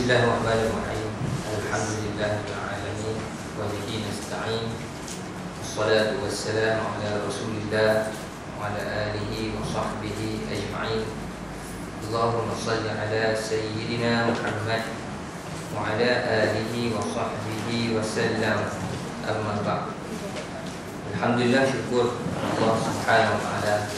Bismillahirrahmanirrahim. Alhamdulillahil alamin wa bihi nasta'in. Wassalatu wassalamu ala Rasulillah wa ala alihi wa sahbihi ajma'in. Allahumma shalli ala sayyidina Muhammad wa ala alihi wa sahbihi wa sallam. Amma ba'd. Alhamdulillah, syukur Allah Subhanahu wa taala.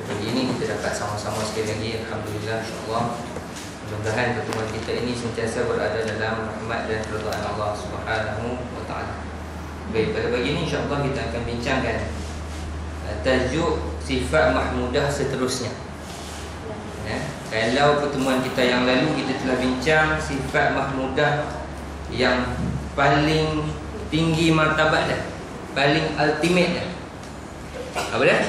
Pagi ini kita dapat sama-sama sekali lagi, alhamdulillah, insya-Allah. Mudah-mudahan pertemuan kita ini sentiasa berada dalam rahmat dan keridhaan Allah Subhanahu wa taala. Baik, pada pagi ini insya-Allah kita akan bincangkan tajuk sifat mahmudah seterusnya. Kalau pertemuan kita yang lalu kita telah bincang sifat mahmudah yang paling tinggi martabat dah, paling ultimate dah. Apa dah?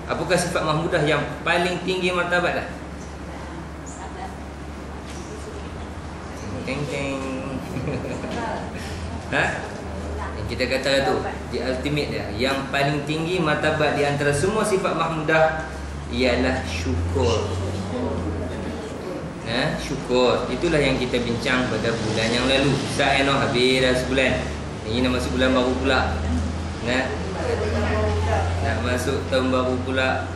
Apakah sifat mahmudah yang paling tinggi martabat dah? Keng-keng. Yang kita kata tu, di ultimate dia, yang paling tinggi martabat di antara semua sifat mahmudah ialah syukur. Syukur. Itulah yang kita bincang pada bulan yang lalu. Habis dah sebulan. Ini dah masuk bulan baru pula. Nak masuk tahun baru pula.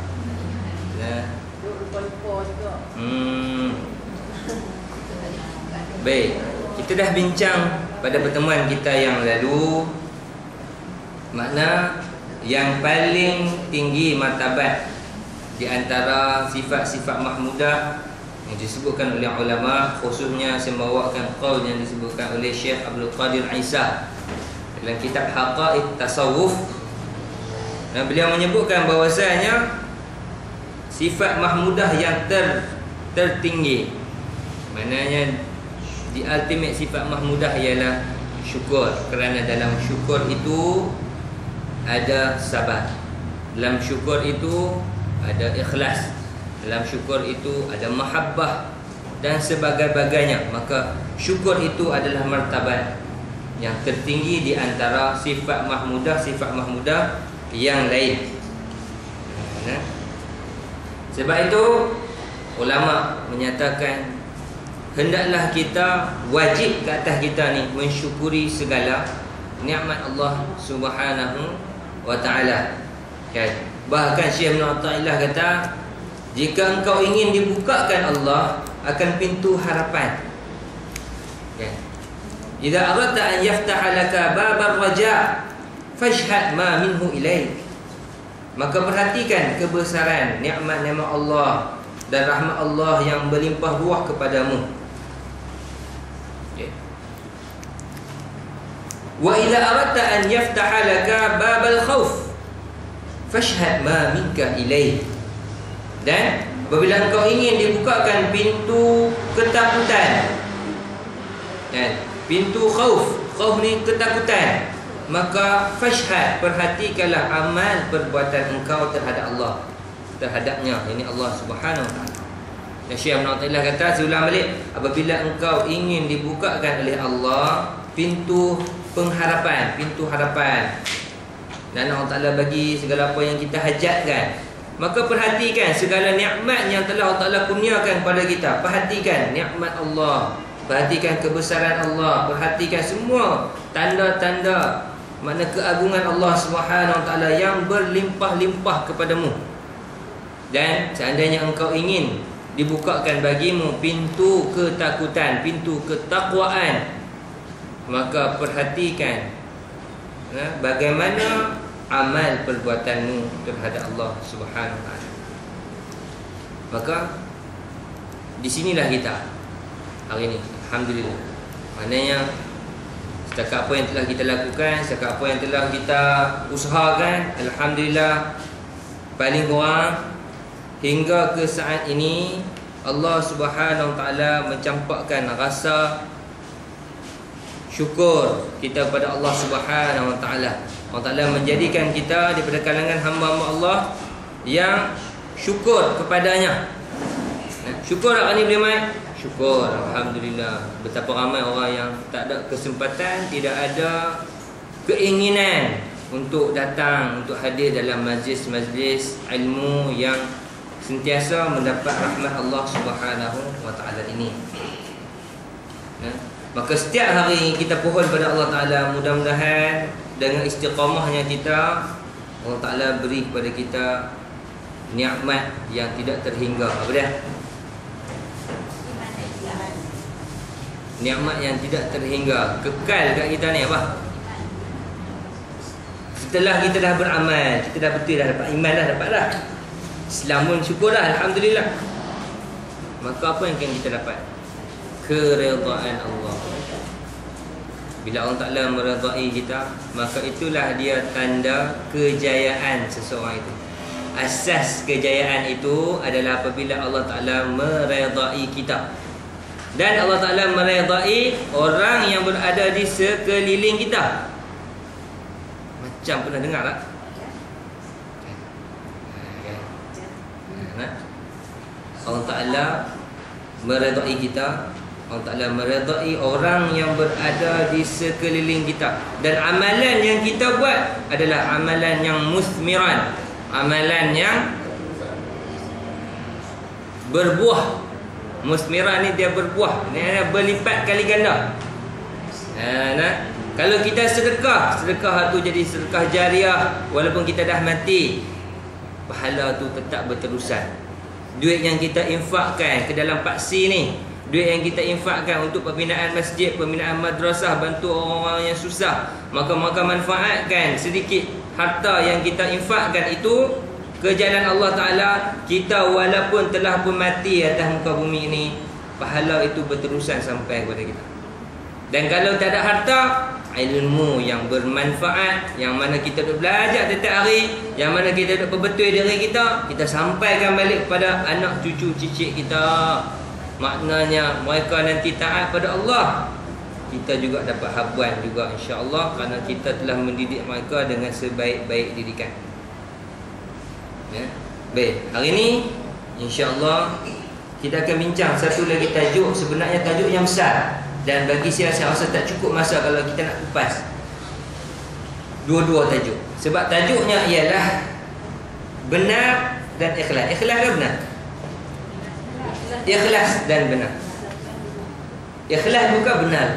Baik, kita dah bincang pada pertemuan kita yang lalu makna yang paling tinggi martabat di antara sifat-sifat mahmudah yang disebutkan oleh ulama, khususnya saya membawakan qaul yang disebutkan oleh Syekh Abdul Qadir Isa dalam kitab Haqaiq Tasawuf. Dan beliau menyebutkan bahawasanya sifat mahmudah yang tertinggi, maknanya di ultimate sifat mahmudah ialah syukur. Kerana dalam syukur itu ada sabar, dalam syukur itu ada ikhlas, dalam syukur itu ada mahabbah dan sebagainya. Maka syukur itu adalah martabat yang tertinggi di antara sifat mahmudah yang lain. Sebab itu ulama menyatakan hendaklah kita wajib ke atas kita ni mensyukuri segala nikmat Allah Subhanahu wa taala. Bahkan Syekh Ibn Athaillah kata, jika engkau ingin dibukakan Allah akan pintu harapan, idza aradta an yaftaha laka babar raja fashhad ma minhu ilaik. Maka perhatikan kebesaran nikmat-nikmat Allah dan rahmat Allah yang berlimpah ruah kepadamu. Wa ila aradta an yaftaha laka babal khauf fashhad ma minka ilaih. Dan apabila engkau ingin dibukakan pintu ketakutan, pintu khauf ni ketakutan, maka fashhad, perhatikanlah amal perbuatan engkau terhadap Allah, terhadapnya, ini Allah Subhanahu wa taala. Dan Syekh Ibn Athaillah kata, seulang balik, apabila engkau ingin dibukakan oleh Allah pintu pengharapan, pintu harapan, dan Allah Ta'ala bagi segala apa yang kita hajatkan, maka perhatikan segala nikmat yang telah Allah Ta'ala kurniakan kepada kita. Perhatikan nikmat Allah, perhatikan kebesaran Allah, perhatikan semua tanda-tanda makna keagungan Allah Subhanahu wa taala yang berlimpah-limpah kepadamu. Dan seandainya engkau ingin dibukakan bagimu pintu ketakutan, pintu ketakwaan, maka perhatikan bagaimana amal perbuatanmu terhadap Allah Subhanahu wa taala. Maka di sinilah kita hari ini, alhamdulillah. Maknanya setakat apa yang telah kita lakukan, setakat apa yang telah kita usahakan, alhamdulillah, paling kurang hingga ke saat ini Allah Subhanahu wa taala mencampakkan rasa syukur kita kepada Allah Subhanahu wa taala. Allah Taala menjadikan kita daripada kalangan hamba-hamba Allah yang syukur kepadanya. Syukur tak ni boleh mai? Syukur, alhamdulillah. Betapa ramai orang yang tak ada kesempatan, tidak ada keinginan untuk datang, untuk hadir dalam majlis-majlis ilmu yang sentiasa mendapat rahmat Allah Subhanahu wa taala ini. Ya. Maka setiap hari kita pohon pada Allah Taala, mudah-mudahan dengan istiqamahnya kita, Allah Taala beri kepada kita nikmat yang tidak terhingga. Apa dia? Nikmat yang tidak terhingga, kekal kat kita ni apa? Setelah kita dah beramal, kita dah betul dah dapat iman dah, dapat dah Islam pun syukurlah, alhamdulillah. Maka apa yang akan kita dapat? Keredaan Allah. Bila Allah Ta'ala meredai kita, maka itulah dia tanda kejayaan seseorang itu. Asas kejayaan itu adalah apabila Allah Ta'ala meredai kita. Dan Allah Ta'ala meredai orang yang berada di sekeliling kita. Macam pernah dengar tak? Allah Ta'ala meredai kita, Allah Ta'ala meredai orang yang berada di sekeliling kita. Dan amalan yang kita buat adalah amalan yang musmiran, amalan yang berbuah. Musmiran ni dia berbuah, dia berlipat kali ganda. Kalau kita sedekah, sedekah tu jadi sedekah jariah, walaupun kita dah mati, pahala tu tetap berterusan. Duit yang kita infakkan ke dalam paksi ni, duit yang kita infakkan untuk pembinaan masjid, pembinaan madrasah, bantu orang-orang yang susah, maka manfaatkan sedikit harta yang kita infakkan itu ke jalan Allah Ta'ala. Kita walaupun telah pun mati atas muka bumi ini, pahala itu berterusan sampai kepada kita. Dan kalau tak ada harta, ilmu yang bermanfaat, yang mana kita duk belajar setiap hari, yang mana kita duk perbetul diri kita, kita sampaikan balik kepada anak cucu cicit kita. Maknanya mereka nanti taat pada Allah, kita juga dapat habuan juga insya-Allah, kerana kita telah mendidik mereka dengan sebaik-baik didikan. Ya. Baik, hari ini insya-Allah kita akan bincang satu lagi tajuk, sebenarnya tajuk yang besar. Dan bagi saya rasa tak cukup masa kalau kita nak kupas dua-dua tajuk. Sebab tajuknya ialah benar dan ikhlas. Ikhlas ke benar? Ikhlas dan benar. Ikhlas bukan benar.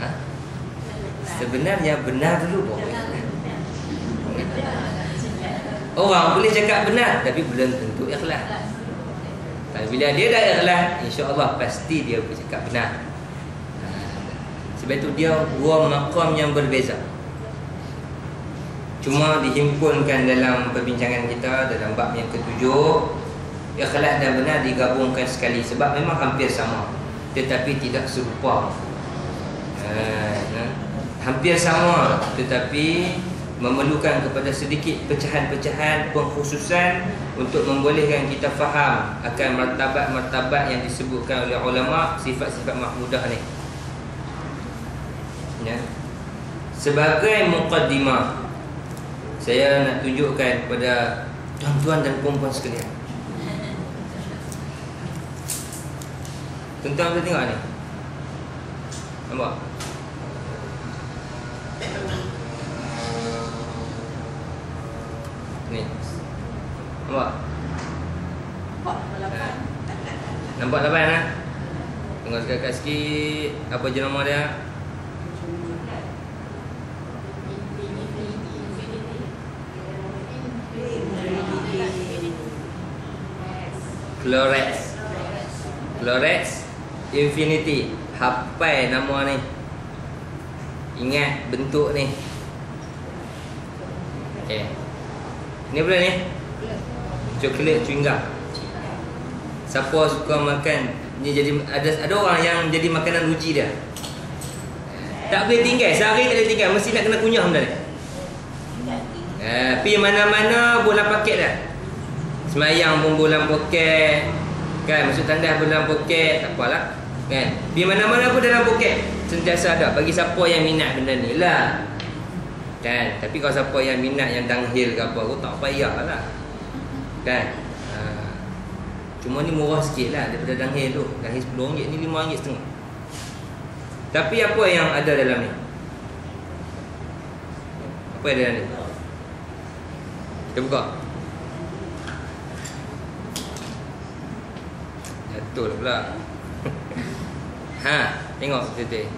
Ha? Sebenarnya benar dulu pun. Orang boleh cakap benar tapi belum tentu ikhlas. Tapi bila dia dah ikhlas, insya-Allah pasti dia bercakap benar. Sebab itu dia dua maqam yang berbeza. Cuma dihimpunkan dalam perbincangan kita dalam bab yang ketujuh. Ikhlas dan benar digabungkan sekali sebab memang hampir sama tetapi tidak serupa. Hampir sama tetapi memerlukan kepada sedikit pecahan-pecahan pengkhususan untuk membolehkan kita faham akan martabat-martabat yang disebutkan oleh ulama, sifat-sifat mahmudah ni. Ya. Sebagai muqaddimah, saya nak tunjukkan kepada tuan-tuan dan puan-puan sekalian. Tuan-tuan boleh tengok ni. Nampak? Ni. Nampak? Nampak 8 lah. Tengok dekat sikit. Apa jenama dia? Clorex Infinity. Hafal nama ni. Ingat bentuk ni. Okey. Ni apa ni? Coklat chewing gum. Siapa suka makan ni, jadi ada orang yang jadi makanan ruji dia. Tak boleh tinggal, sehari tak boleh tinggal, mesti nak kena kunyah benda ni. Pergi mana-mana bola paket dah. Semayang pun bola poket. Kan, masuk tandas bola poket, tak apalah. Kan? Pergi mana-mana pun dalam poket. Sentiasa ada bagi siapa yang minat benda ni lah. Kan, tapi kalau siapa yang minat yang downhill ke apa, aku tak payahlah. Kan? Cuma ni murah sikit lah daripada downhill tu. Downhill RM10, ni RM5.5. Tapi apa yang ada dalam ni? Apa yang ada dalam ni? Kita buka. Betul pula. Ha, tengok betul-betul.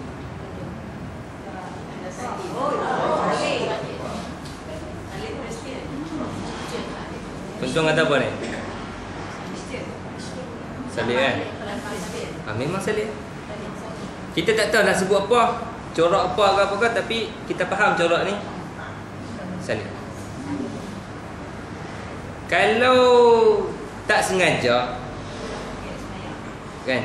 Tuntun kata apa ni? Salib kan? Memang salib. Kita tak tahu nak sebut apa, corak apa ke apa ke, tapi kita faham corak ni salib. Kalau tak sengaja kan,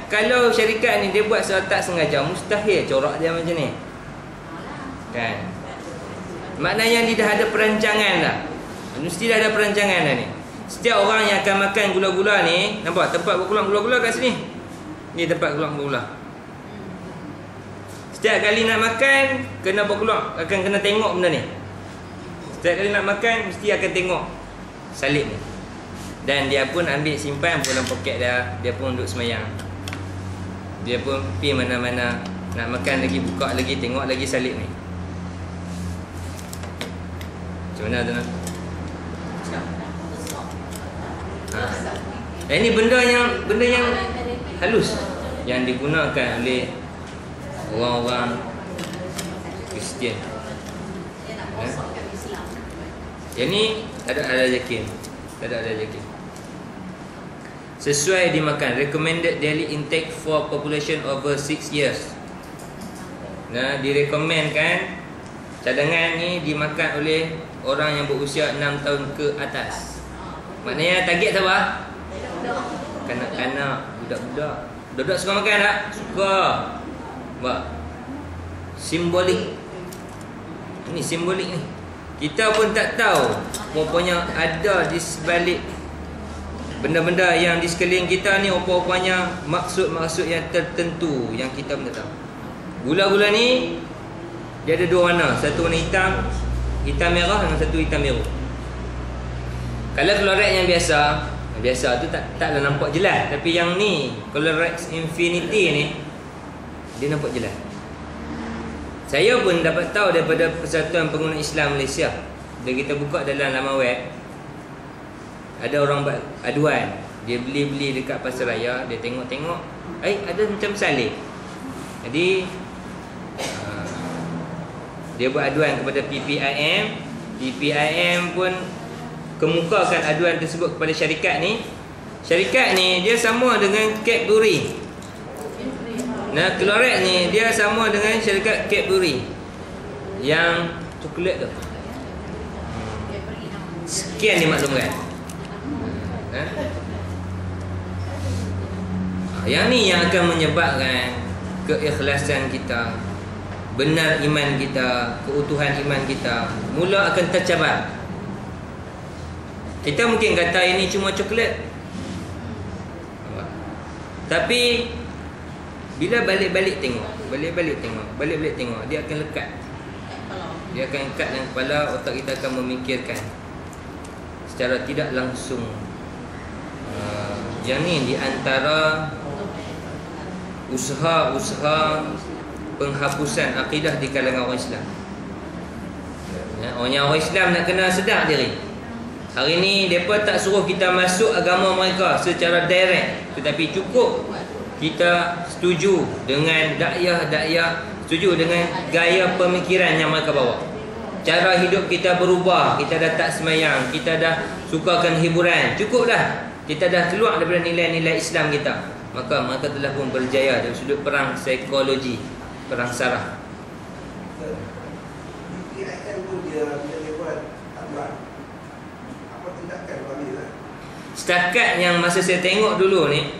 kalau syarikat ni dia buat secara tak sengaja, mustahil corak dia macam ni kan. Maknanya dia dah ada perancangan dah. Mesti dah ada perancangan dah ni. Setiap orang yang akan makan gula-gula ni, nampak tempat berkulang gula-gula kat sini. Ni tempat keluar gula. Setiap kali nak makan kena berkeluar, akan kena tengok benda ni. Setiap kali nak makan mesti akan tengok salib ni. Dan dia pun ambil simpan dalam poket dia. Dia pun duduk semayang. Dia pun pergi mana-mana, nak makan lagi, buka lagi, tengok lagi salib ni. Macam mana tuan? Ini benda yang halus yang digunakan oleh orang-orang Kristian. Yang ni ada yakin. Ada yakin. Sesuai dimakan, recommended daily intake for population over 6 years. Nah, direkomendkan cadangan ni dimakan oleh orang yang berusia 6 tahun ke atas. Maknanya target apa? Kanak-kanak, budak-budak. Budak-budak suka makan tak? Suka. Nampak? Simbolik. Ini simbolik ni. Kita pun tak tahu. Rupanya ada di sebalik benda-benda yang di sekeliling kita ni, rupanya maksud-maksud yang tertentu yang kita pun tak tahu. Gula-gula ni dia ada dua warna. Satu warna hitam, hitam merah, dengan satu hitam biru. Kalau Colorex yang biasa tu taklah nampak jelas. Tapi yang ni, Colorex Infinity ni, dia nampak jelas. Saya pun dapat tahu daripada Persatuan Pengguna Islam Malaysia. Bila kita buka dalam laman web, ada orang buat aduan. Dia beli-beli dekat pasar raya, dia tengok-tengok, ada macam salib. Jadi dia buat aduan kepada PPIM. PPIM pun kemukakan aduan tersebut kepada syarikat ni. Syarikat ni dia sama dengan Cadbury. Nah, Colorex ni dia sama dengan syarikat Cadbury yang coklat tu. Sekian dimaklumkan. Yang ni yang akan menyebabkan keikhlasan kita, benar iman kita, keutuhan iman kita mula akan tercabar. Kita mungkin kata ini cuma coklat, tapi bila balik-balik tengok, dia akan lekat. Dia akan lekat dalam kepala, otak kita akan memikirkan secara tidak langsung. Yang ni di antara usaha-usaha penghapusan akidah di kalangan orang Islam. Orang Islam nak kena sedar diri. Hari ni mereka tak suruh kita masuk agama mereka secara direct, tetapi cukup kita setuju dengan dakwah, setuju dengan gaya pemikiran yang mereka bawa. Cara hidup kita berubah, kita dah tak semayang, kita dah sukakan hiburan, cukup dah. Kita dah keluar daripada nilai-nilai Islam kita. Maka mereka telah pun berjaya dari sudut perang psikologi, perang saraf. Setakat yang masa saya tengok dulu ni,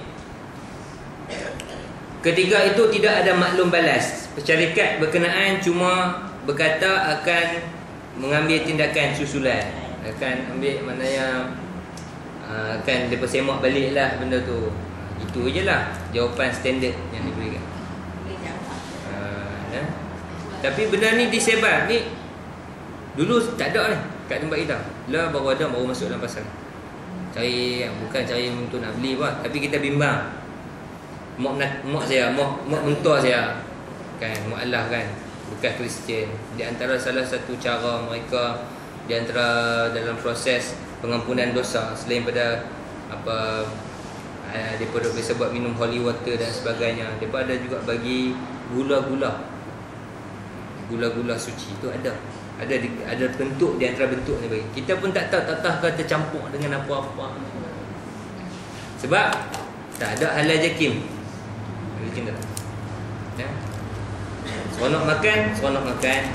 ketika itu tidak ada maklum balas. Syarikat berkenaan cuma berkata akan mengambil tindakan susulan, akan ambil maknanya akan mereka semak balik lah benda tu. Itu je lah jawapan standard yang diberikan. Tapi benda ni disebar ni dulu tak ada ni kat tempat kita. Lah baru ada, baru masuk dalam pasar. Bukan cari untuk nak beli apa, tapi kita bimbang. Mak saya, mak mentua saya kan, mualaf kan, bekas Kristian. Di antara salah satu cara mereka di antara dalam proses pengampunan dosa selain pada Mereka biasa buat minum holy water dan sebagainya. Mereka ada juga bagi gula-gula suci tu ada bentuk di antara bentuk ni bagi. Kita pun tak tahu ke tercampur dengan apa-apa. Sebab tak ada halal jakim. Jakim tak. Ya. Seronok makan,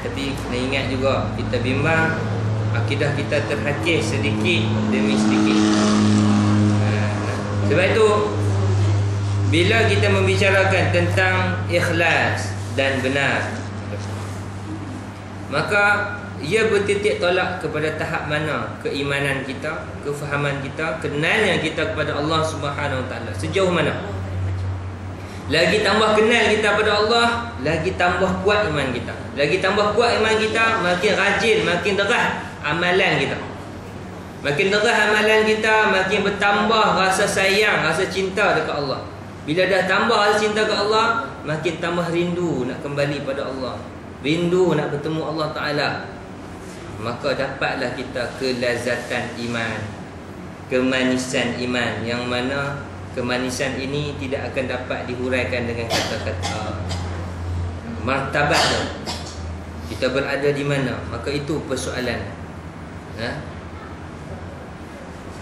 tapi kena ingat juga kita bimbang akidah kita terhakis sedikit demi sedikit. Sebab itu bila kita membicarakan tentang ikhlas dan benar, maka ia bertitik tolak kepada tahap mana keimanan kita, kefahaman kita, kenalnya kita kepada Allah Subhanahu Wa Taala sejauh mana. Lagi tambah kenal kita pada Allah, lagi tambah kuat iman kita. Lagi tambah kuat iman kita, makin rajin, makin derah amalan kita. Makin derah amalan kita, makin bertambah rasa sayang, rasa cinta dekat Allah. Bila dah tambah rasa cinta dekat Allah, makin tambah rindu nak kembali pada Allah, rindu nak bertemu Allah Ta'ala. Maka dapatlah kita kelazatan iman, kemanisan iman, yang mana kemanisan ini tidak akan dapat dihuraikan dengan kata-kata. Martabatnya, kita berada di mana, maka itu persoalan.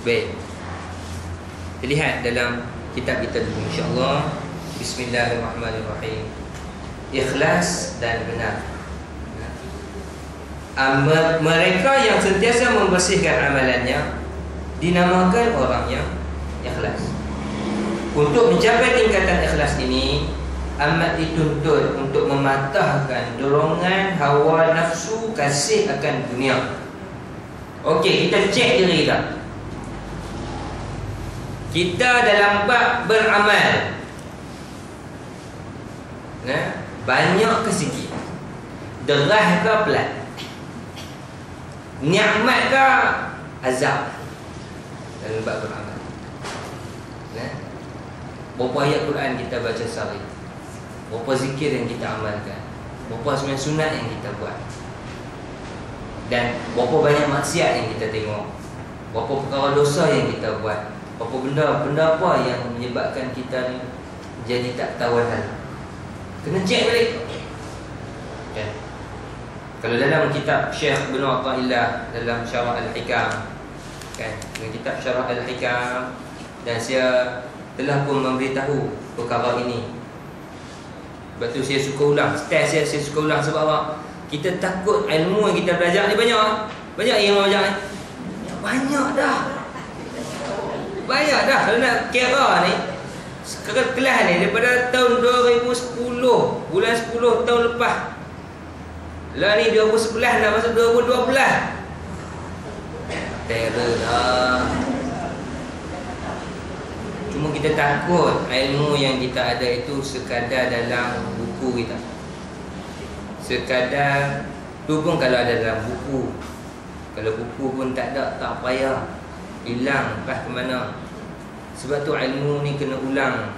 Baik, kita lihat dalam kitab kita dulu, insyaAllah. Bismillahirrahmanirrahim. Ikhlas dan benar. Mereka yang sentiasa membersihkan amalannya dinamakan orang yang ikhlas. Untuk mencapai tingkatan ikhlas ini amat dituntut untuk mematahkan dorongan hawa nafsu kasih akan dunia. Okey, kita cek diri kita. Kita dalam bab beramal, banyak ke sikit, derah ke pelat, nikmat ke azab dalam bab beramal. Berapa ayat Quran kita baca sehari, berapa zikir yang kita amalkan, berapa sembahyang sunat yang kita buat, dan berapa banyak maksiat yang kita tengok, berapa perkara dosa yang kita buat, berapa benda apa yang menyebabkan kita ni jadi tak tahan hal. Kena cek balik. Okay. Kalau dalam kitab Syekh bin Athaillah dalam Syarah Al-Hikam, kan, dalam kitab Syarah Al-Hikam, dan saya telah pun memberitahu perkara ini. Sebab tu saya suka ulang. Saya suka ulang sebab apa? Kita takut ilmu yang kita belajar ni banyak. Banyak yang belajar ni. Banyak dah. Kalau nak kira ni, sekarang kelas ni daripada tahun 2010, bulan 10 tahun lepas. Lah ni 2011 dah masuk 2012. Terror dah. Cuma kita takut ilmu yang kita ada itu sekadar dalam buku kita. Sekadar tu pun kalau ada dalam buku. Kalau buku pun tak ada, tak payah, hilang entah ke mana. Sebab tu ilmu ni kena ulang,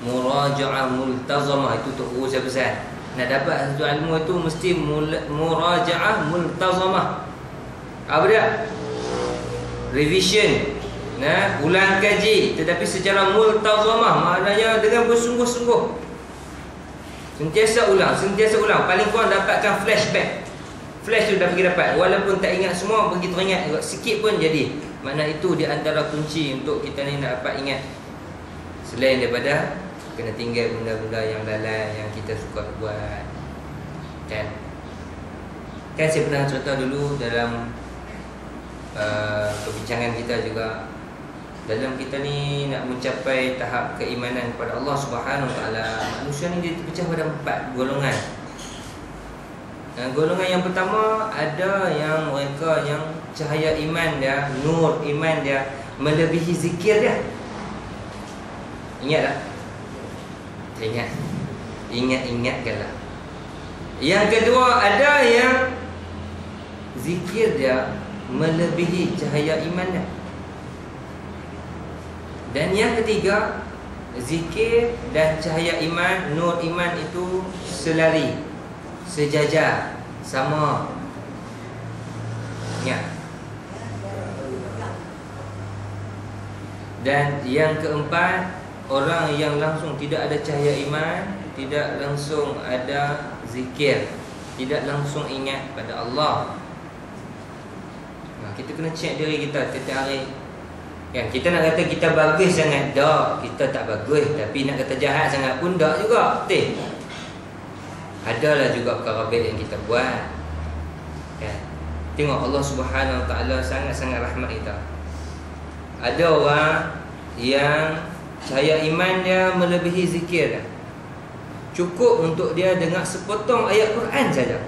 muraja'ah multazamah. Itu tu guru saya pesan. Nak dapat satu ilmu itu mesti muraja'ah multazamah. Apa dia? Revision. Ulang kaji, tetapi secara multazamah, maknanya dengan bersungguh-sungguh. Sentiasa ulang. Paling kurang dapatkan flashback. Flash tu dah pergi dapat. Walaupun tak ingat semua, pergi teringat sikit pun jadi. Makna itu di antara kunci untuk kita ni nak dapat ingat. Selain daripada kena tinggal benda-benda yang lalai yang kita suka buat. Kan saya pernah cerita dulu dalam perbincangan kita juga, dalam kita ni nak mencapai tahap keimanan kepada Allah Subhanahu Wa Taala, manusia ni dia terpecah pada 4 golongan. Golongan yang pertama, ada yang mereka yang cahaya iman dia, nur iman dia melebihi zikir dia. Ingat tak? Ingatkanlah. Yang kedua, ada yang zikir dia melebihi cahaya iman dia. Dan yang ketiga, zikir dan cahaya iman, nur iman itu selari, sejajar, sama. Ingat. Dan yang keempat, orang yang langsung tidak ada cahaya iman, tidak langsung ada zikir, tidak langsung ingat pada Allah. Kita kena cek diri kita setiap hari. Kan kita nak kata kita bagus sangat, tak, kita tak bagus. Tapi nak kata jahat sangat pun tak juga. Betul. Adalah juga perkara baik yang kita buat. Kan? Tengok Allah Subhanahu Wa Taala sangat-sangat rahmat kita. Ada orang yang cahaya iman dia melebihi zikir dia. Cukup untuk dia dengar sepotong ayat Quran saja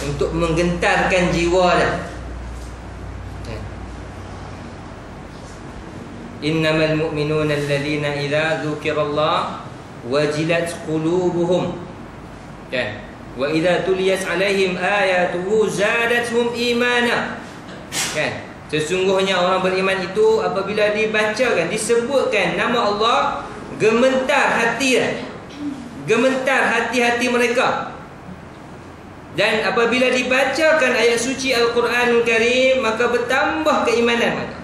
untuk menggentarkan jiwa dia. Innamal mu'minuna alladhina idza dzukirallah wajilat qulubuhum. Kan? Wa idza tuliyat alaihim ayatuhu zadatuhum imana. Kan? Sesungguhnya orang beriman itu apabila dibacakan, disebutkan nama Allah, gemetar hati dia. Gemetar hati-hati mereka. Dan apabila dibacakan ayat suci Al-Quranul Karim, maka bertambah keimanan mereka.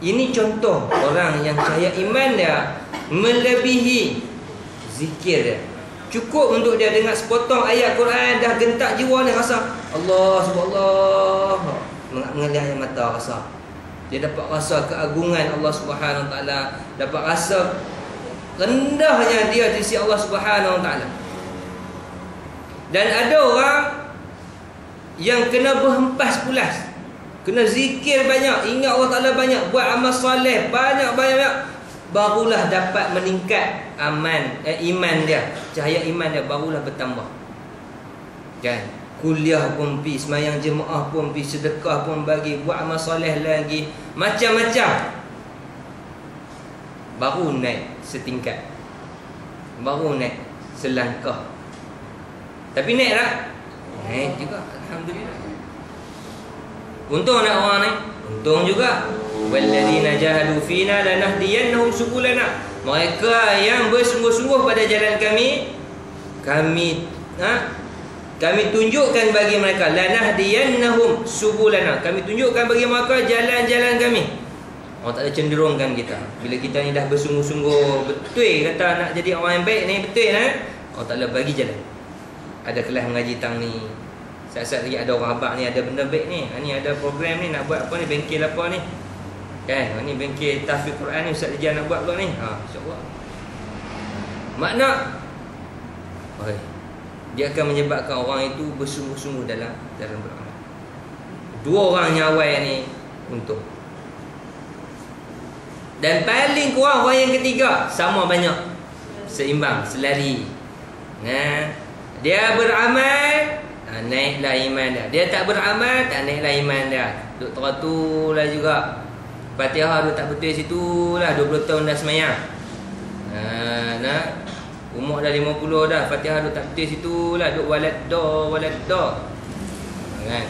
Ini contoh orang yang cahaya iman dia melebihi zikir dia. Cukup untuk dia dengar sepotong ayat Quran, dah gentak jiwa dia, rasa Allah subhanallah, mengalir air mata rasa. Dia dapat rasa keagungan Allah Subhanahu Wa Taala, dapat rasa rendahnya dia di sisi Allah Subhanahu Wa Taala. Dan ada orang yang kena berhempas pulas, kena zikir banyak, ingat Allah Ta'ala banyak, buat amal soleh banyak-banyak, barulah dapat meningkat iman dia, cahaya iman dia barulah bertambah. Kan? Kuliah pun pi, semayang jemaah pun pi, sedekah pun bagi, buat amal soleh lagi, macam-macam. Baru naik setingkat, baru naik selangkah. Tapi naik tak? Naik juga, alhamdulillah. Untung nak orang ni, untung juga. Walladzina jahadu fina lanahdiyannahum subulana. Mereka yang bersungguh-sungguh pada jalan kami, kami tunjukkan bagi mereka, lanahdiyannahum subulana. Kami tunjukkan bagi mereka jalan-jalan kami. Allah tak ada cenderungkan kita. Bila kita ni dah bersungguh-sungguh, betul kata nak jadi orang yang baik ni, betul Allah Ta'ala bagi jalan. Ada kelas mengaji tang ni, saat-saat lagi ada orang abang ni, ada benda baik ni, ni ada program ni, nak buat apa ni, bengkel apa ni, kan, ni bengkel tahfiz Quran ni, Ustaz Rijal nak buat pula ni, insyaAllah. Makna dia akan menyebabkan orang itu bersungguh-sungguh dalam beramal. Dua orang yang awal ni untung. Dan paling kurang orang yang ketiga sama banyak, seimbang, selari. Dia beramal, naiklah iman dia. Dia tak beramal, tak naiklah iman dia. Duk teraturlah juga. Fatihah duk tak betul situ lah, 20 tahun dah semayang. Umur dah 50 dah, Fatihah duk tak betul situ lah, duk walad do. Kan?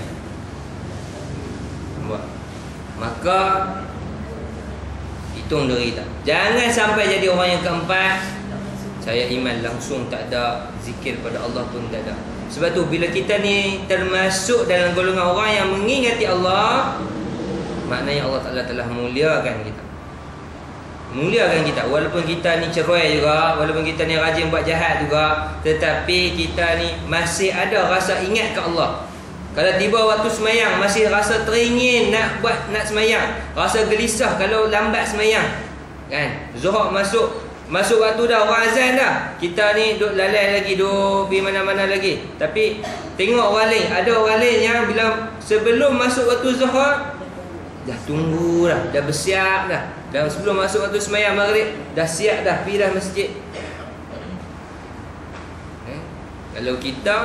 Maka hitung diri tak. Jangan sampai jadi orang yang keempat, saya iman langsung tak ada, zikir pada Allah pun tak ada. Sebab tu bila kita ni termasuk dalam golongan orang yang mengingati Allah, maknanya Allah Ta'ala telah muliakan kita. Muliakan kita. Walaupun kita ni cerai juga, walaupun kita ni rajin buat jahat juga, tetapi kita ni masih ada rasa ingat ke Allah. Kalau tiba waktu semayang masih rasa teringin nak semayang, rasa gelisah kalau lambat semayang. Kan? Zuhur masuk waktu dah, orang azan dah, kita ni duk lalai lagi, duk pergi mana-mana lagi. Tapi tengok orang lain, ada orang lain yang bila sebelum masuk waktu zuhur dah tunggu dah, dah bersiap dah. Dan sebelum masuk waktu semayang maghrib dah siap dah, pergi dah masjid. Kalau kita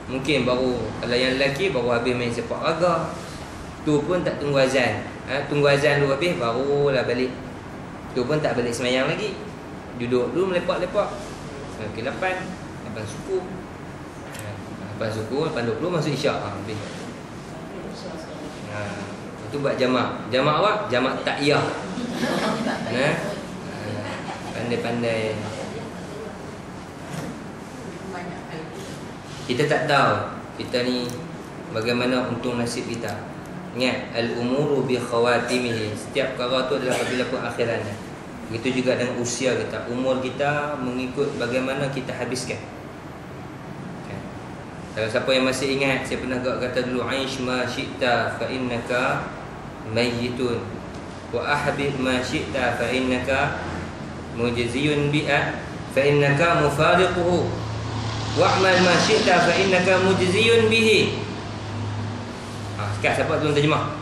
mungkin baru, kalau yang lelaki baru habis main sepak raga, tu pun tak tunggu azan. Tunggu azan dulu habis barulah balik. Tu pun tak balik semayang lagi, duduk dulu melepak-lepak. Okey, 8 suku. 8 20 masuk isyak. Habis. Itu buat jamak. Jamak apa? Jamak takyah. Pandai-pandai. Kita tak tahu kita ni bagaimana untung nasib kita. Ingat, al-umuru bi khawatimihi. Setiap perkara tu adalah apabila perakhirannya. Begitu juga dengan usia kita. Umur kita mengikut bagaimana kita habiskan. Okay. Kalau siapa yang masih ingat, saya pernah kata dulu, aish ma syi'ta fa innaka mayyitun wa ahbib ma syi'ta fa innaka mujziyun bi'a fa innaka mufariquhu wa'mal ma syi'ta fa innaka mujziyun bihi. Sekarang siapa belum terjemah?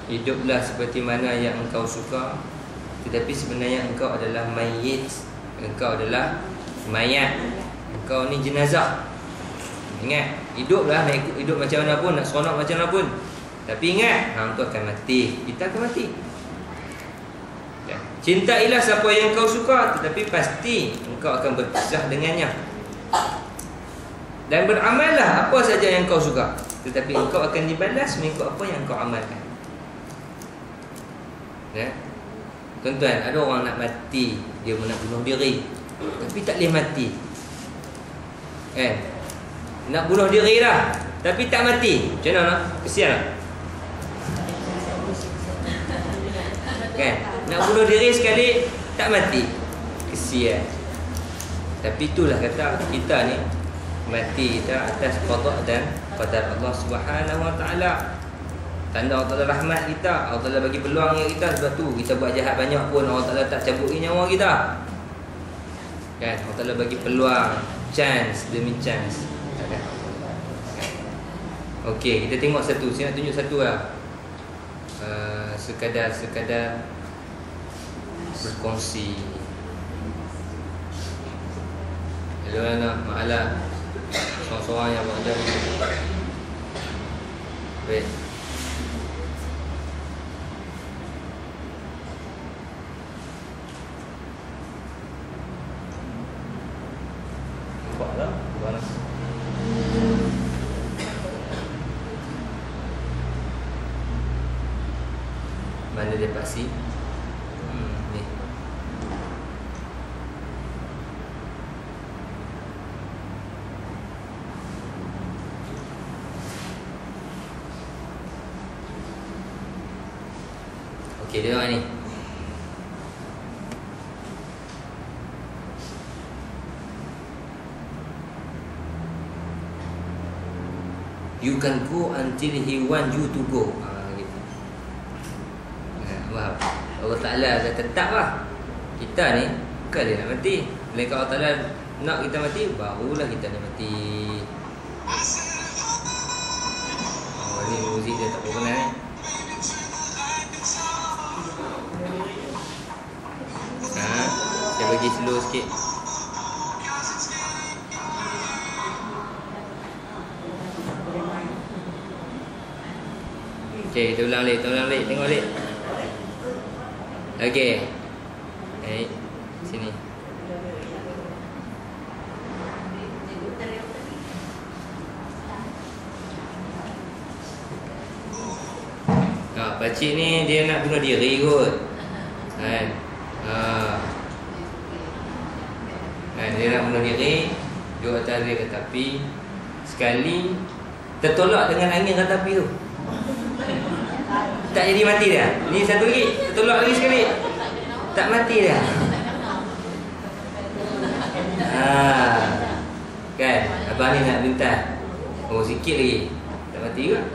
Hiduplah seperti mana yang engkau suka, tetapi sebenarnya engkau adalah mayyit. Engkau adalah mayat. Engkau ni jenazah. Ingat, hiduplah, nak ikut hidup macam mana pun, nak seronok macam mana pun. Tapi ingat, engkau akan mati. Kita akan mati. Cintailah siapa yang engkau suka, tetapi pasti engkau akan berpisah dengannya. Dan beramallah apa saja yang kau suka, tetapi engkau akan dibalas mengikut apa yang kau amalkan. Ya? Tuan-tuan, ada orang nak mati, dia nak bunuh diri, tapi tak boleh mati. Nak bunuh diri lah, tapi tak mati. Macam mana? Kesian lah. Nak bunuh diri sekali, tak mati. Kesian. Tapi itulah kata kita ni, mati kita atas qada dan qadar Allah Subhanahu Wa Taala. Tanda Allah Taala rahmat kita, Allah Taala bagi peluang kita. Sebab tu kita buat jahat banyak pun Allah Taala tak cabut nyawa kita. Kan, Allah Taala bagi peluang, chance demi chance. Kan? Okey, kita tengok satu. Saya nak tunjuk satu lah. Sekadar berkongsi. Hello anak, malah seorang-seorang yang berada. Baik. Nampaklah panas. Mana dia paksi? Ni. Okey, tengok ni. You can go until he want you to go. Gitu. Faham? Allah Ta'ala dah tetap lah. Kita ni bukan dia nak mati. Bila Allah Ta'ala nak kita mati, barulah kita nak mati. Ni muzik dia tak berkenan ni. Saya bagi slow sikit. Okey, kita ulang balik, tengok balik. Okey. Sini. Pakcik ni dia nak bunuh diri kot. Kan? Dia nak bunuh diri, duduk atas dia kat tepi. Sekali tertolak dengan angin kat tepi tu, tak jadi mati dia. Ni satu lagi, tertolak lagi sekali, tak mati dia. Kan, abang ni nak lintas, oh sikit lagi, tak mati juga.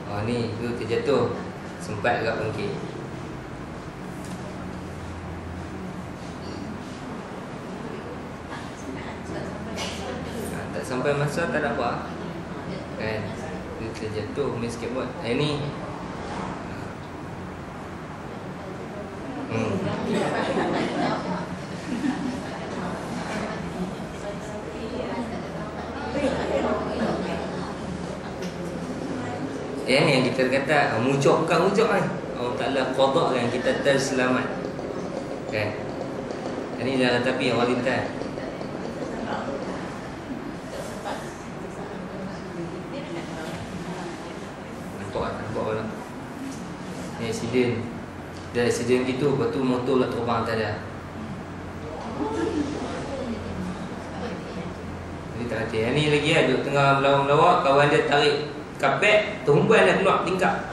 Tengok ni, tu terjatuh, sempat agak bangkit. Tak sampai masa tak ada apa. Kan, dia terjatuh main skateboard. Ni yang kita kata mucuk, bukan mucuk kan. Allah Ta'ala qadakkan kita terselamat. Kan? Ini jalan tapi yang lintas. Nampak orang. Ni accident. Ada accident gitu, lepas tu motor lah terbang tak ada. Jadi tak hati. Yang ni lagi lah, duduk tengah melawak-melawak, kawan dia tarik kapet, terhumban dah keluar tingkap.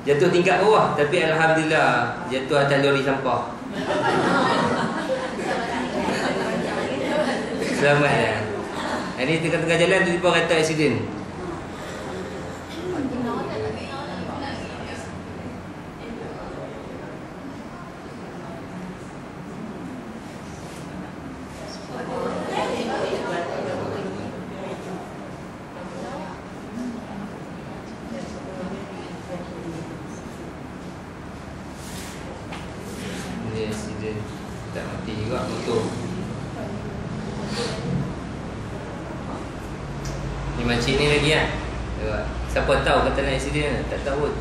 Jatuh tingkat bawah, tapi alhamdulillah jatuh atas lori sampah. Selamat dah. Ini tengah-tengah jalan tiba-tiba kereta accident. Ini accident. Tak mati juga motor. Ni makcik ni lagi kan. Siapa tahu kata nak accident, tak tahu.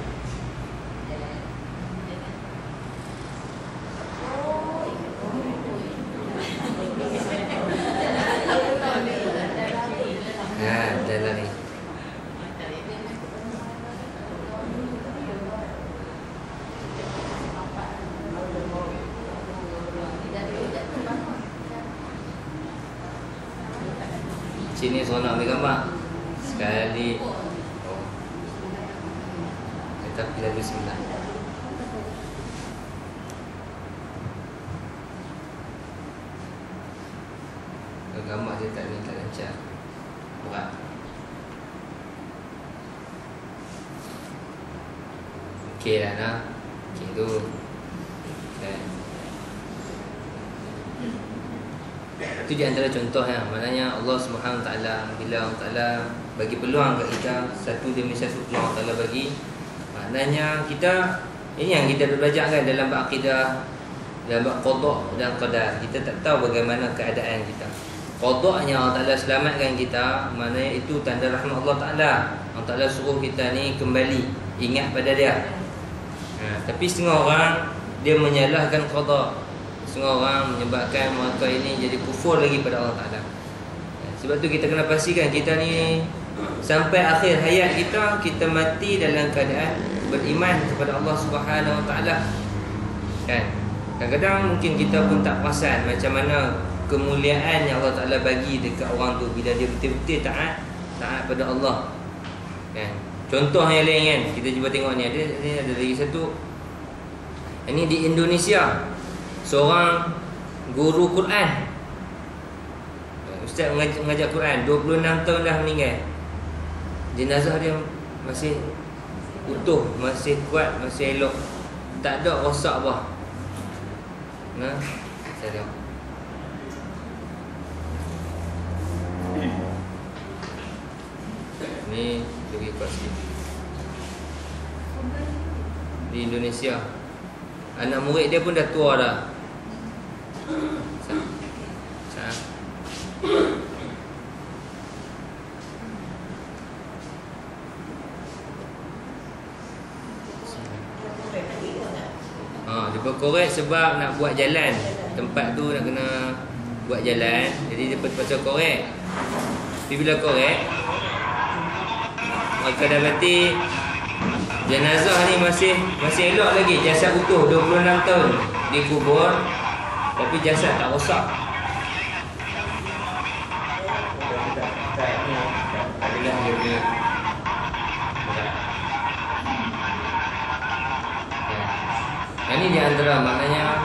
Dah lari. Sini seronok ambil gambar. Sekali. Oh. Tapi lalu bismillah. Gambar dia tak lancar. Berat. Okey lah nah. Okey tu. Okay. Itu di antara contoh ya. Maknanya Allah Subhanahu Wa Taala bila Allah Taala bagi peluang kat kita, satu demi satu peluang Allah Taala bagi. Maknanya kita ini yang kita belajar kan dalam bab akidah, dalam bab qada dan qadar. Kita tak tahu bagaimana keadaan kita. Qadanya Allah Taala selamatkan kita, maknanya itu tanda rahmat Allah Taala. Allah Taala suruh kita ni kembali ingat pada dia. Tapi setengah orang dia menyalahkan qada. Setengah orang menyebabkan mereka ini jadi kufur lagi pada Allah Taala. Sebab tu kita kena pastikan kita ni sampai akhir hayat kita, kita mati dalam keadaan beriman kepada Allah Subhanahu Wa Taala. Kan? Kadang-kadang mungkin kita pun tak perasan macam mana kemuliaan yang Allah Taala bagi dekat orang tu bila dia betul-betul taat pada Allah. Kan? Contoh yang lain kan, kita cuba tengok ni ada lagi satu. Ini di Indonesia. Seorang guru Quran, ustaz mengajar Quran, 26 tahun dah meninggal. Jenazah dia masih utuh, masih kuat, masih elok. Tak ada rosak bah. Nah, saya tengok. Ni lebih kuat sikit. Di Indonesia. Anak murid dia pun dah tua dah. Dia berkorek sebab nak buat jalan. Tempat tu nak kena buat jalan. Jadi dia terpaksa korek. Tapi bila korek, maka dah berarti jenazah ni masih elok lagi. Jasad utuh 26 tahun dikubur, tapi jasad tak rosak. Adalah dia punya. Ini di antara maknanya,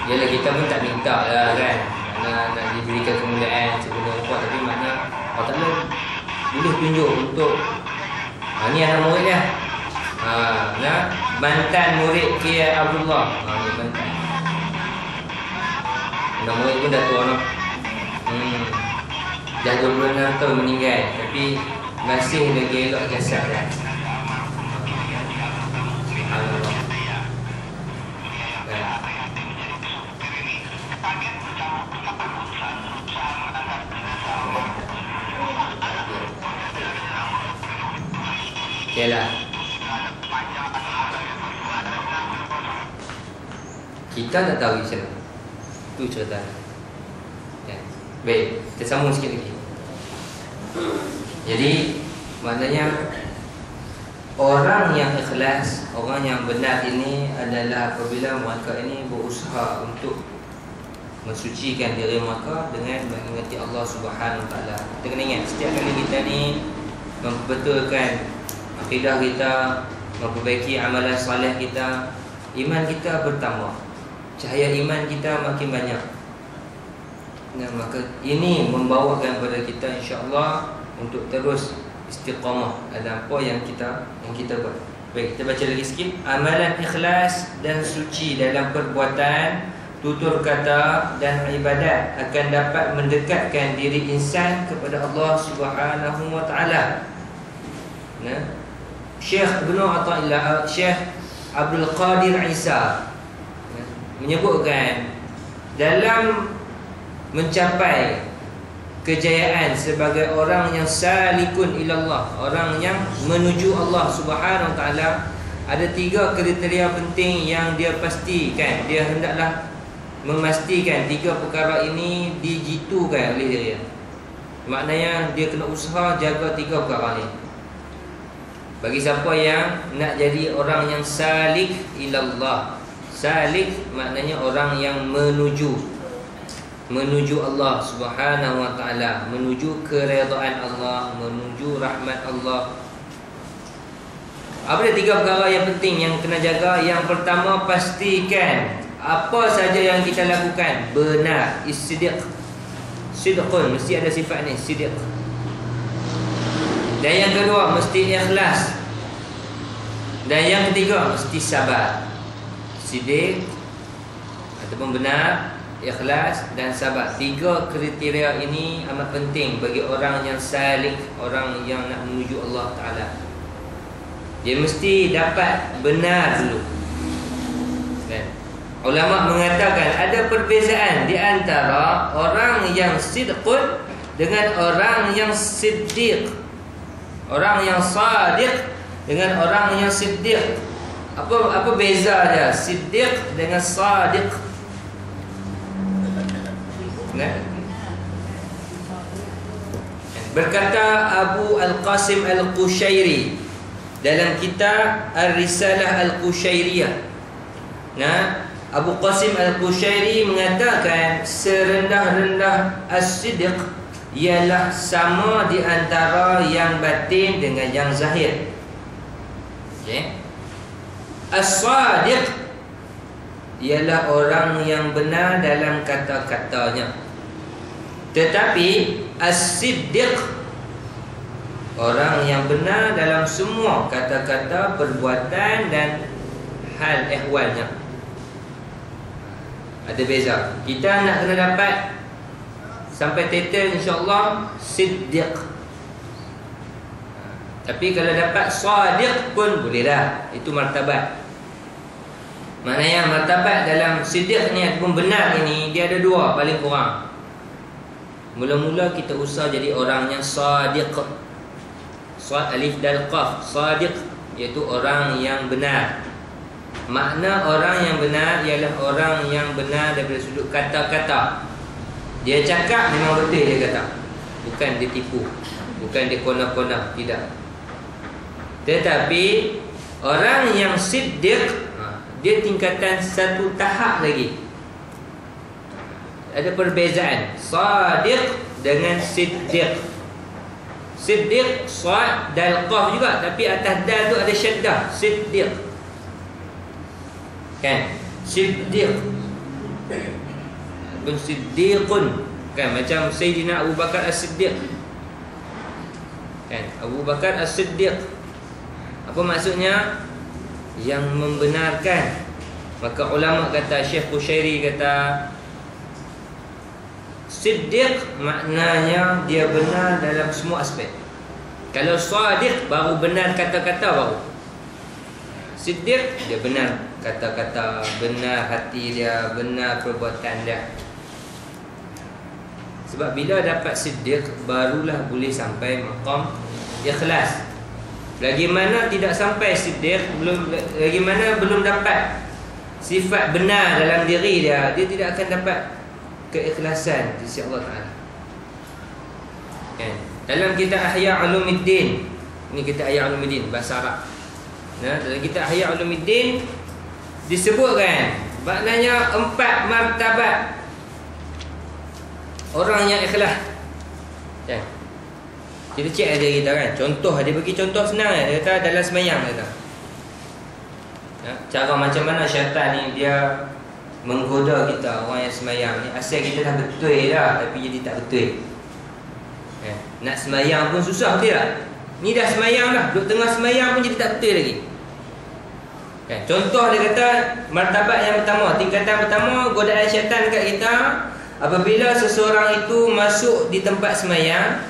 ialah kita pun tak minta lah kan, nak diberikan kemuliaan sebenarnya apa, tapi maknanya Allah Ta'ala boleh tunjuk untuk ni anak murid dia. Nah, mantan murid Kiai Abdullah. Ni mantan. Anak murid pun dah tua noh. Dah 26 tahun meninggal, tapi masih lagi elok jasad dia. Subhanallah. Yalah. Kita tak tahu macam mana. Itu cerita. Ya. Baik, kita sambung sikit lagi. Jadi maknanya orang yang ikhlas, orang yang benar ini adalah apabila mereka ini berusaha untuk mensucikan diri mereka dengan mengingati Allah Subhanahu Wa Taala. Kita kena ingat setiap kali kita ni membetulkan akidah kita, memperbaiki amalan soleh kita, iman kita bertambah, cahaya iman kita makin banyak. Nah, maka ini membawakan kepada kita insya-Allah untuk terus istiqamah dalam apa yang kita buat. Baik, kita baca lagi sikit. Amalan ikhlas dan suci dalam perbuatan, tutur kata dan ibadat akan dapat mendekatkan diri insan kepada Allah Subhanahu Wa Taala. Nah, Syekh Ibnu Athaillah, Syekh Abdul Qadir Isa menyebutkan dalam mencapai kejayaan sebagai orang yang salikun ilallah, orang yang menuju Allah Subhanahu Wa Taala, ada 3 kriteria penting yang dia pastikan. Dia hendaklah memastikan 3 perkara ini dijitukan oleh dia. Maknanya dia kena usaha jaga 3 perkara ni. Bagi siapa yang nak jadi orang yang salik ilallah. Salik maknanya orang yang menuju Allah Subhanahu Wa Taala, menuju keredaan Allah, menuju rahmat Allah. Apa dia 3 perkara yang penting yang kena jaga? Yang pertama, pastikan apa saja yang kita lakukan benar, sidq. Sidqun, mesti ada sifat ni, sidq. Dan yang kedua, mesti ikhlas. Dan yang ketiga, mesti sabar. Sidq ataupun benar, ikhlas dan sabar. 3 kriteria ini amat penting bagi orang yang salik, orang yang nak menuju Allah Ta'ala. Dia mesti dapat benar dulu. Dan ulama mengatakan ada perbezaan di antara orang yang sidqun dengan orang yang siddiq. Orang yang sadiq dengan orang yang siddiq. Apa beza dia siddiq dengan sadiq? Berkata Abu Al-Qasim Al-Qushairi dalam kitab Ar-Risalah Al-Qushairiyah. Nah, Abu Qasim Al-Qushairi mengatakan serendah-rendah as-sidq ialah sama di antara yang batin dengan yang zahir. Okey. As-sadiq ialah orang yang benar dalam kata-katanya. Tetapi as-siddiq orang yang benar dalam semua kata-kata, perbuatan dan hal ehwalnya. Ada beza. Kita nak kena dapat sampai title insya-Allah siddiq. Tapi kalau dapat sadiq pun boleh dah. Itu martabat. Maknanya martabat dalam siddiq ni ataupun benar ini dia ada 2 paling kurang. Mula-mula kita usah jadi orang yang sadiq. Sad alif dal qaf, sadiq iaitu orang yang benar. Makna orang yang benar ialah orang yang benar daripada sudut kata-kata. Dia cakap memang betul dia kata. Bukan dia tipu, bukan dia kona-kona, tidak. Tetapi orang yang siddiq, dia tingkatan satu tahap lagi. Ada perbezaan sadiq dengan siddiq. Siddiq sad dal qaf juga, tapi atas dal tu ada syaddah, siddiq. Kan? Siddiq bin siddiqun, kan, macam Sayyidina Abu Bakar As-Siddiq. Kan? Abu Bakar As-Siddiq. Apa maksudnya? Yang membenarkan. Maka ulama kata, Syekh Qushairi kata, siddiq maknanya dia benar dalam semua aspek. Kalau sadiq baru benar kata-kata baru. Siddiq dia benar kata-kata, benar hati dia, benar perbuatan dia. Sebab bila dapat siddiq barulah boleh sampai maqam ikhlas. Lagi mana tidak sampai siddiq, lagi mana belum dapat sifat benar dalam diri dia, dia tidak akan dapat keikhlasan di sisi Allah Ta'ala. Dalam kitab Ihya Ulumuddin, ini kitab Ihya Ulumuddin bahasa Arab, dalam kitab Ihya Ulumuddin disebutkan maknanya 4 martabat orang yang ikhlas. Kan? Kita cek ada kita kan. Contoh, dia bagi contoh senang. Dia kata dalam semayang dia kata. Cara macam mana syaitan ni dia menggoda kita orang yang semayang ni. Asal kita dah betul dah, tapi jadi tak betul. Nak semayang pun susah, betul tak? Ni dah semayang dah, duduk tengah semayang pun jadi tak betul lagi. Contoh dia kata martabat yang pertama, tingkatan pertama godaan syaitan dekat kita. Apabila seseorang itu masuk di tempat semayang,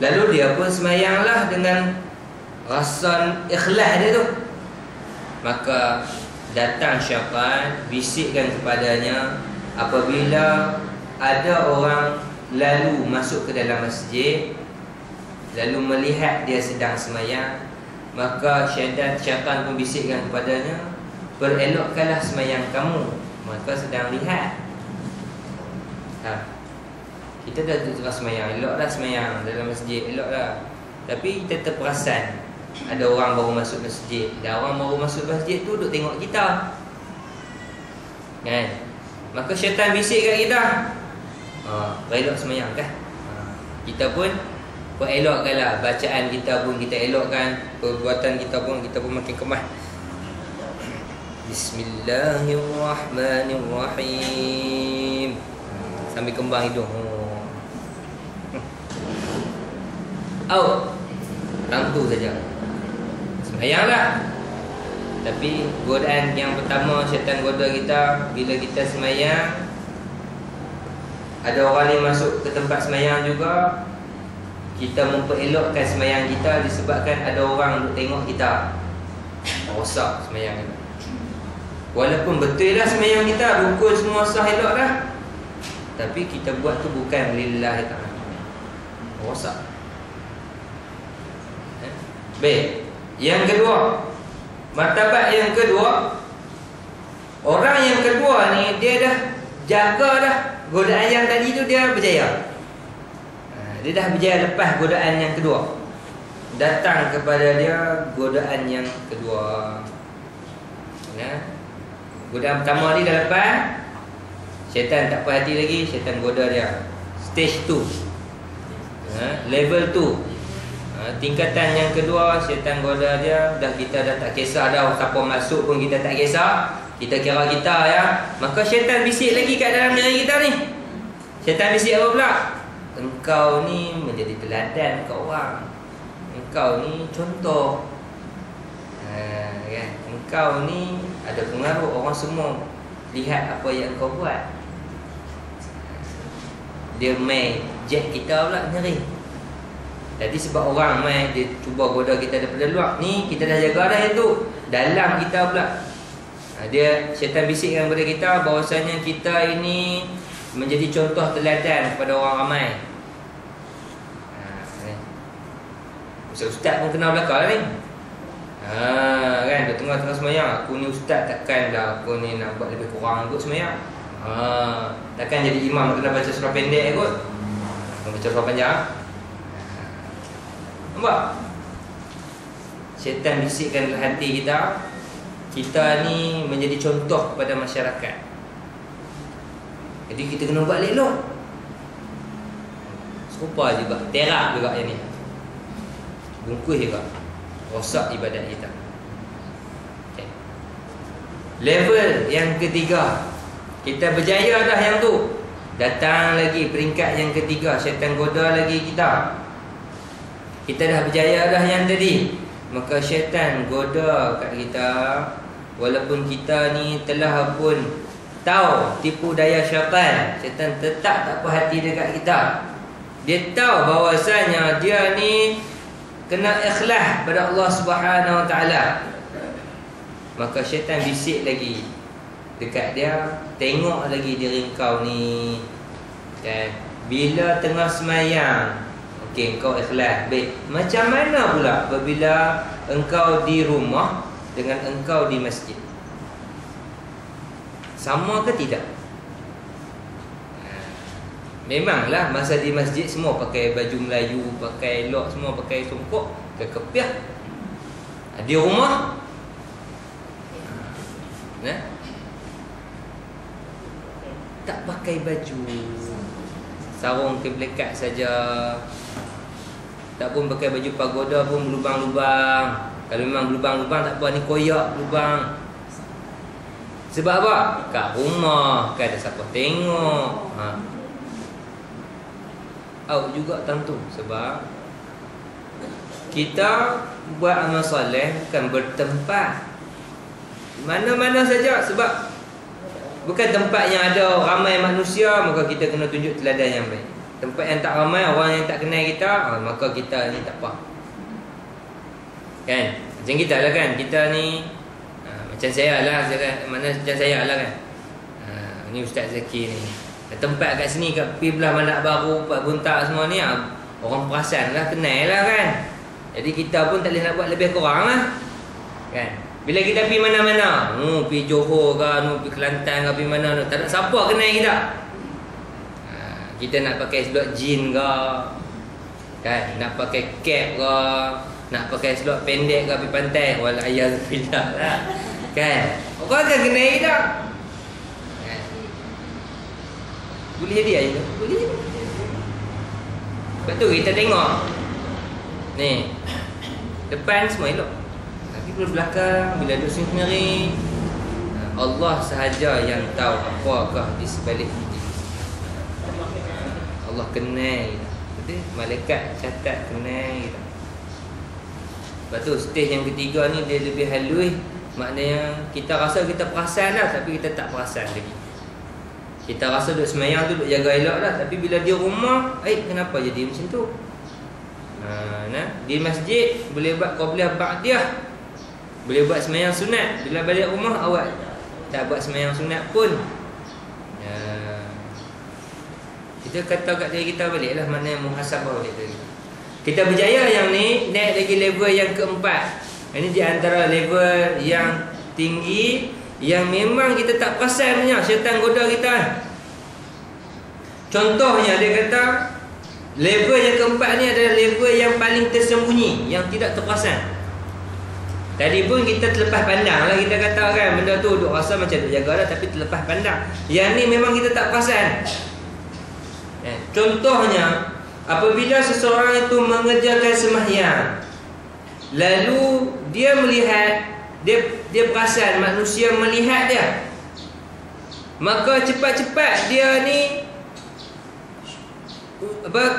lalu dia pun semayanglah dengan rasa ikhlas dia tu, maka datang syaitan bisikkan kepadanya. Apabila ada orang lalu masuk ke dalam masjid, lalu melihat dia sedang semayang, maka syaitan pun bisikkan kepadanya, perelokkanlah semayang kamu, maka sedang lihat. Kita dah tengah semayang, elok dah semayang dalam masjid, elok dah. Tapi kita terperasan ada orang baru masuk masjid. Dan orang baru masuk masjid tu duduk tengok kita, kan? Maka syaitan bisik kat kita, elok semayang kan? Kita pun elokkanlah bacaan kita pun kita elokkan, perbuatan kita pun makin kemas. Bismillahirrahmanirrahim. Sambil kembang hidung. Tentu saja semayanglah. Tapi godaan yang pertama syaitan goda kita bila kita semayang, ada orang ni masuk ke tempat semayang juga, kita memperelokkan semayang kita disebabkan ada orang duk tengok kita, rosak semayang kita. Walaupun betul lah semayang kita, rukun semua sah, elok dah, tapi kita buat tu bukan lillahi ta'ala, rosak. Baik. Yang kedua, martabat yang kedua, orang yang kedua ni dia dah jaga dah godaan yang tadi tu, dia berjaya. Dia dah berjaya lepas godaan yang kedua. Datang kepada dia godaan yang kedua. Godaan pertama ni dah lepas, syaitan tak puas hati lagi, syaitan goda dia. Stage 2, level 2, tingkatan yang kedua, syaitan goda dia. Dah kita dah tak kisah dah siapa masuk pun kita tak kisah, kita kira kita ya. Maka syaitan bisik lagi kat dalam diri kita ni. Syaitan bisik apa pula? Engkau ni menjadi teladan kat orang, engkau ni contoh, kan? Engkau ni ada pengaruh, orang semua lihat apa yang kau buat. Dia main jack kita pula nyeri. Jadi sebab orang main, dia cuba goda kita daripada luar ni, kita dah jaga dah itu. Dalam kita pula, dia syaitan bisikkan kepada kita bahawasanya kita ini menjadi contoh teladan kepada orang ramai. Ustaz pun kenal belakang ni. Kan, dia tengah-tengah semayang, aku ni ustaz, takkanlah aku ni nak buat lebih kurang kot semayang. Takkan jadi imam kena baca surah pendek kot, baca surah panjang. Nampak? Syaitan bisikkan dalam hati kita, kita ni menjadi contoh kepada masyarakat. Jadi kita kena buat elok. Serupa juga, terak juga yang ni, bungkus juga, rosak ibadat kita. Okay. Level yang ketiga, kita berjaya dah yang tu. Datang lagi peringkat yang ketiga, syaitan goda lagi kita. Kita dah berjaya dah yang tadi, maka syaitan goda kat kita. Walaupun kita ni telah pun tahu tipu daya syaitan, syaitan tetap tak puas hati dekat kita. Dia tahu bahawasanya dia ni kena ikhlas pada Allah Subhanahu Wa Taala. Maka syaitan bisik lagi dekat dia, tengok lagi diri kau ni, kan? Bila tengah semayang, okey, engkau ikhlas, baik. Macam mana pula apabila engkau di rumah dengan engkau di masjid? Sama ke tidak? Memanglah masa di masjid semua pakai baju Melayu, pakai elok, semua pakai songkok, pakai kepiah. Di rumah tak pakai baju, sarung keblekat saja, tak pun pakai baju pagoda pun berlubang-lubang. Kalau memang berlubang-lubang tak apa, ni koyak lubang. Sebab apa? Kat rumah, kan ada siapa tengok. Out juga tentu. Sebab kita buat amal soleh bukan bertempat mana-mana saja. Sebab bukan tempat yang ada ramai manusia, maka kita kena tunjuk teladan yang baik. Tempat yang tak ramai, orang yang tak kenal kita, maka kita ni tak apa. Kan? Macam kita lah kan. Kita ni macam saya lah, mana macam saya lah kan. Ni Ustaz Zaki ni. Tempat kat sini, kat belah Mandak Baru, Pak Buntak semua ni, orang perasan lah, kenal lah kan. Jadi kita pun tak boleh nak buat lebih kurang lah kan. Bila kita pergi mana-mana, pergi Johor ke, pergi Kelantan ke, pergi mana, tak ada siapa kenal kita. Kita nak pakai seluar jean ke, kan, nak pakai cap ke, nak pakai seluar pendek ke, pergi pantai, wal'ayyadzubillah lah kan. Orang akan kenal kita. Boleh jadi aja. Boleh jadi. Sebab tu kita tengok ni, depan semua elok, tapi bila belakang, bila duduk sendiri, Allah sahaja yang tahu apakah di sebalik itu. Allah kenal kita. Jadi malaikat catat kenal kita. Lepas tu stage yang ketiga ni dia lebih halus. Maknanya kita rasa kita perasan dah, tapi kita tak perasan lagi. Kita rasa duduk semayang tu, duduk jaga elok dah, tapi bila di rumah, kenapa jadi macam tu? Di masjid boleh buat qabliyah ba'diyah, boleh buat semayang sunat. Bila balik rumah awak tak buat semayang sunat pun. Kita kata kat diri kita baliklah, mana yang muhasabah balik diri kita. Berjaya yang ni, naik lagi level yang keempat. Ini di antara level yang tinggi, yang memang kita tak perasan punya, syaitan goda kita. Contohnya dia kata level yang keempat ni adalah level yang paling tersembunyi, yang tidak terperasan. Tadi pun kita terlepas pandang lah, kita kata kan, benda tu duk rasa macam duk jaga lah, tapi terlepas pandang. Yang ni memang kita tak perasan. Contohnya, apabila seseorang itu mengerjakan sembahyang, lalu dia melihat, dia perasan manusia melihat dia, maka cepat-cepat dia ni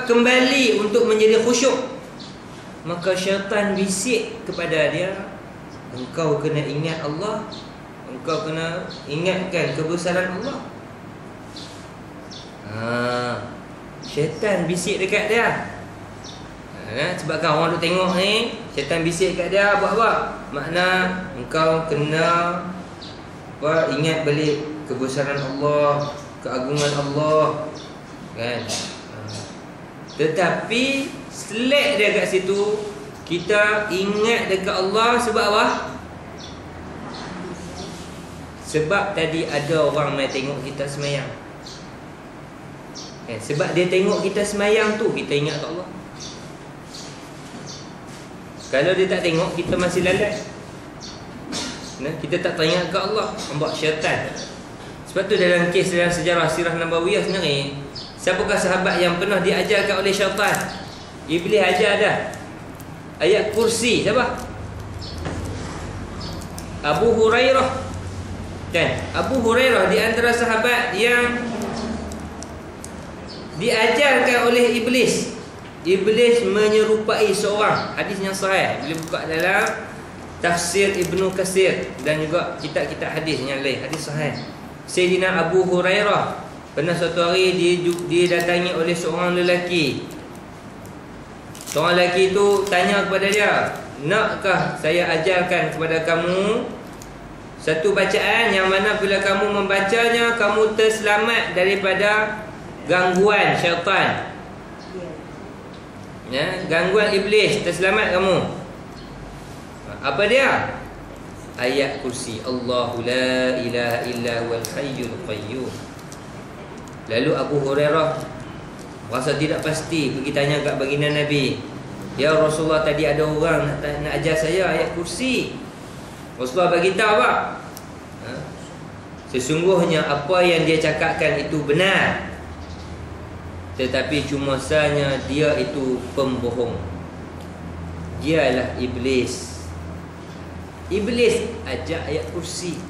kembali untuk menjadi khusyuk. Maka syaitan bisik kepada dia, engkau kena ingat Allah, engkau kena ingatkan kebesaran Allah. Syaitan bisik dekat dia. Sebabkan orang tu tengok ni, syaitan bisik kat dia, buat apa? Makna engkau kena ingat balik kebesaran Allah, keagungan Allah, kan? Tetapi selek dia kat situ, kita ingat dekat Allah sebab apa? Sebab tadi ada orang mai tengok kita semayang. Sebab dia tengok kita semayang tu, kita ingat kat Allah. Kalau dia tak tengok, kita masih lalai. Kita tak teringat ke Allah, nampak syaitan. Sebab tu dalam kes dalam sejarah sirah Nabawiyah sendiri, siapakah sahabat yang pernah diajarkan oleh syaitan? Iblis ajar dah ayat kursi. Siapa? Abu Hurairah. Dan Abu Hurairah di antara sahabat yang diajarkan oleh Iblis. Iblis menyerupai seorang, hadis yang sahih. Boleh buka dalam tafsir Ibnu Katsir dan juga kitab-kitab hadis yang lain, hadis sahih. Sayyidina Abu Hurairah pernah suatu hari didatangi oleh seorang lelaki. Seorang lelaki itu tanya kepada dia, nakkah saya ajarkan kepada kamu satu bacaan yang mana bila kamu membacanya, kamu terselamat daripada gangguan syaitan, gangguan iblis, terselamat kamu. Apa dia? Ayat kursi, Allahu la ilaha illa huwal hayyul qayyum. Lalu Abu Hurairah rasa tidak pasti, pergi tanya kat baginda Nabi, Ya Rasulullah, tadi ada orang nak ajar saya ayat kursi. Rasulullah bagi tahu apa? Sesungguhnya apa yang dia cakapkan itu benar, tetapi cuma sahaja dia itu pembohong. Dia adalah iblis. Iblis ajak ayat kursi.